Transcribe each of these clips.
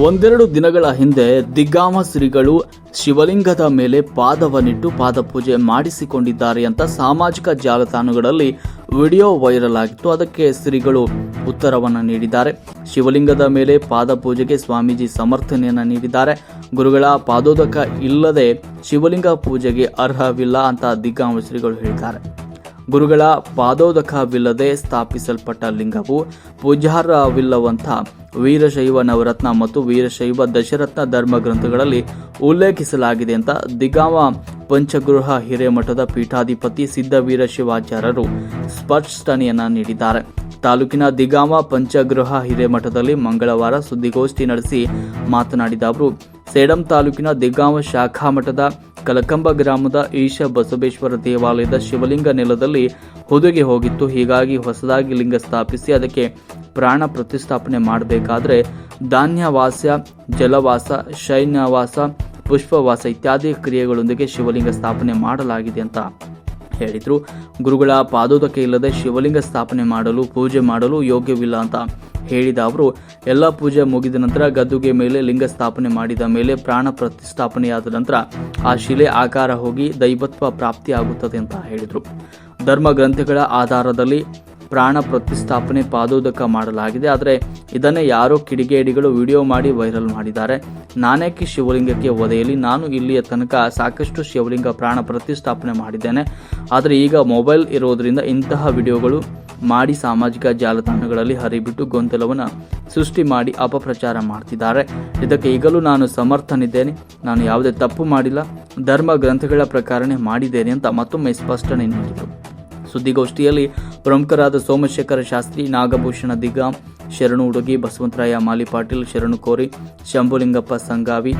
ಒಂದೆರಡು ದಿನಗಳ ಹಿಂದೆ ದಿಗ್ಗಾಮ ಶ್ರೀಗಳು ಶಿವಲಿಂಗದ ಮೇಲೆ ಪಾದವನ್ನಿಟ್ಟು ಪಾದಪೂಜೆ ಮಾಡಿಸಿಕೊಂಡಿದ್ದಾರೆ ಅಂತ ಸಾಮಾಜಿಕ ಜಾಲತಾಣಗಳಲ್ಲಿ ವಿಡಿಯೋ ವೈರಲ್ ಆಗಿತ್ತು. ಅದಕ್ಕೆ ಶ್ರೀಗಳು ಉತ್ತರವನ್ನು ನೀಡಿದ್ದಾರೆ. ಶಿವಲಿಂಗದ ಮೇಲೆ ಪಾದಪೂಜೆಗೆ ಸ್ವಾಮೀಜಿ ಸಮರ್ಥನೆಯನ್ನ ನೀಡಿದ್ದಾರೆ. ಗುರುಗಳ ಪಾದೋದಕ ಇಲ್ಲದೆ ಶಿವಲಿಂಗ ಪೂಜೆಗೆ ಅರ್ಹವಿಲ್ಲ ಅಂತ ದಿಗ್ಗಾಮ ಶ್ರೀಗಳು ಹೇಳಿದ್ದಾರೆ. ಗುರುಗಳ ಪಾದೋದಕವಿಲ್ಲದೆ ಸ್ಥಾಪಿಸಲ್ಪಟ್ಟ ಲಿಂಗವು ಪೂಜಾರ್ಹವಿಲ್ಲವಂತ ವೀರಶೈವ ನವರತ್ನ ಮತ್ತು ವೀರಶೈವ ದಶರತ್ನ ಧರ್ಮ ಗ್ರಂಥಗಳಲ್ಲಿ ಉಲ್ಲೇಖಿಸಲಾಗಿದೆ ಅಂತ ದಿಗ್ಗಾಮ ಪಂಚಗೃಹ ಹಿರೇಮಠದ ಪೀಠಾಧಿಪತಿ ಸಿದ್ದವೀರ ಶಿವಾಚಾರ್ಯರು ಸ್ಪಷ್ಟನೆಯನ್ನ ನೀಡಿದ್ದಾರೆ. ತಾಲೂಕಿನ ದಿಗ್ಗಾಮ ಪಂಚಗೃಹ ಹಿರೇಮಠದಲ್ಲಿ ಮಂಗಳವಾರ ಸುದ್ದಿಗೋಷ್ಠಿ ನಡೆಸಿ ಮಾತನಾಡಿದ ಅವರು, ಸೇಡಂ ತಾಲೂಕಿನ ದಿಗ್ಗಾಮ ಶಾಖಾ ಮಠದ ಕಲಕಂಬ ಗ್ರಾಮದ ಈಶ ಬಸವೇಶ್ವರ ದೇವಾಲಯದ ಶಿವಲಿಂಗ ನೆಲದಲ್ಲಿ ಹುದುಗಿ ಹೋಗಿತ್ತು. ಹೀಗಾಗಿ ಹೊಸದಾಗಿ ಲಿಂಗ ಸ್ಥಾಪಿಸಿ ಅದಕ್ಕೆ ಪ್ರಾಣ ಪ್ರತಿಷ್ಠಾಪನೆ ಮಾಡಬೇಕಾದ್ರೆ ಧಾನ್ಯವಾಸ, ಜಲವಾಸ, ಶೈನ್ಯವಾಸ, ಪುಷ್ಪವಾಸ ಇತ್ಯಾದಿ ಕ್ರಿಯೆಗಳೊಂದಿಗೆ ಶಿವಲಿಂಗ ಸ್ಥಾಪನೆ ಮಾಡಲಾಗಿದೆ ಅಂತ ಹೇಳಿದ್ರು. ಗುರುಗಳ ಪಾದೋದಕ ಇಲ್ಲದೆ ಶಿವಲಿಂಗ ಸ್ಥಾಪನೆ ಮಾಡಲು ಪೂಜೆ ಮಾಡಲು ಯೋಗ್ಯವಿಲ್ಲ ಅಂತ ಹೇಳಿದ ಅವರು, ಎಲ್ಲ ಪೂಜೆ ಮುಗಿದ ನಂತರ ಗದ್ದುಗೆ ಮೇಲೆ ಲಿಂಗ ಸ್ಥಾಪನೆ ಮಾಡಿದ ಮೇಲೆ ಪ್ರಾಣ ಪ್ರತಿಷ್ಠಾಪನೆಯಾದ ನಂತರ ಆ ಶಿಲೆ ಆಕಾರ ಹೋಗಿ ದೈವತ್ವ ಪ್ರಾಪ್ತಿಯಾಗುತ್ತದೆ ಅಂತ ಹೇಳಿದರು. ಧರ್ಮ ಗ್ರಂಥಗಳ ಆಧಾರದಲ್ಲಿ ಪ್ರಾಣ ಪ್ರತಿಷ್ಠಾಪನೆ ಪಾದೋದಕ ಮಾಡಲಾಗಿದೆ. ಆದರೆ ಇದನ್ನೇ ಯಾರೋ ಕಿಡಿಗೇಡಿಗಳು ವಿಡಿಯೋ ಮಾಡಿ ವೈರಲ್ ಮಾಡಿದ್ದಾರೆ. ನಾನೇಕೆ ಶಿವಲಿಂಗಕ್ಕೆ ಒದೆಯಲಿ? ನಾನು ಇಲ್ಲಿಯ ತನಕ ಸಾಕಷ್ಟು ಶಿವಲಿಂಗ ಪ್ರಾಣ ಪ್ರತಿಷ್ಠಾಪನೆ ಮಾಡಿದ್ದೇನೆ. ಆದರೆ ಈಗ ಮೊಬೈಲ್ ಇರೋದ್ರಿಂದ ಇಂತಹ ವಿಡಿಯೋಗಳು ಮಾಡಿ ಸಾಮಾಜಿಕ ಜಾಲತಾಣಗಳಲ್ಲಿ ಹರಿಬಿಟ್ಟು ಗೊಂದಲವನ್ನು ಸೃಷ್ಟಿ ಮಾಡಿ ಅಪಪ್ರಚಾರ ಮಾಡ್ತಿದ್ದಾರೆ. ಇದಕ್ಕೆ ಈಗಲೂ ನಾನು ಸಮರ್ಥನಿದ್ದೇನೆ. ನಾನು ಯಾವುದೇ ತಪ್ಪು ಮಾಡಿಲ್ಲ. ಧರ್ಮ ಗ್ರಂಥಗಳ ಪ್ರಕಾರನೇ ಮಾಡಿದ್ದೇನೆ ಅಂತ ಮತ್ತೊಮ್ಮೆ ಸ್ಪಷ್ಟನೆ ನೀಡಿದರು. ಸುದ್ದಿಗೋಷ್ಠಿಯಲ್ಲಿ ಪ್ರಮುಖರಾದ ಸೋಮಶೇಖರ ಶಾಸ್ತ್ರಿ, ನಾಗಭೂಷಣ ದಿಗ್ಗಾಮ್, ಶರಣು ಹುಡುಗಿ, ಬಸವಂತರಾಯ ಮಾಲಿಪಾಟೀಲ್, ಶರಣು ಕೋರಿ, ಶಂಭುಲಿಂಗಪ್ಪ ಸಂಗಾವಿ,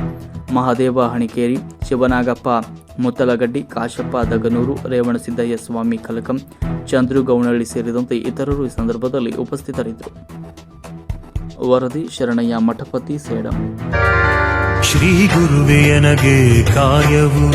ಮಹಾದೇವ ಹಣಿಕೇರಿ, ಶಿವನಾಗಪ್ಪ ಮುತ್ತಲಗಡ್ಡಿ, ಕಾಶಪ್ಪ ದಗನೂರು, ರೇವಣಸಿದ್ದಯ್ಯ ಸ್ವಾಮಿ ಕಲಕಂ, ಚಂದ್ರು ಗೌನಹಳ್ಳಿ ಸೇರಿದಂತೆ ಇತರರು ಈ ಸಂದರ್ಭದಲ್ಲಿ ಉಪಸ್ಥಿತರಿದ್ದರು. ವರದಿ ಶರಣಯ್ಯ ಮಠಪತಿ, ಸೇಡಂ. ಶ್ರೀ ಗುರುವೇ ನನಗೆ ಕಾಯವು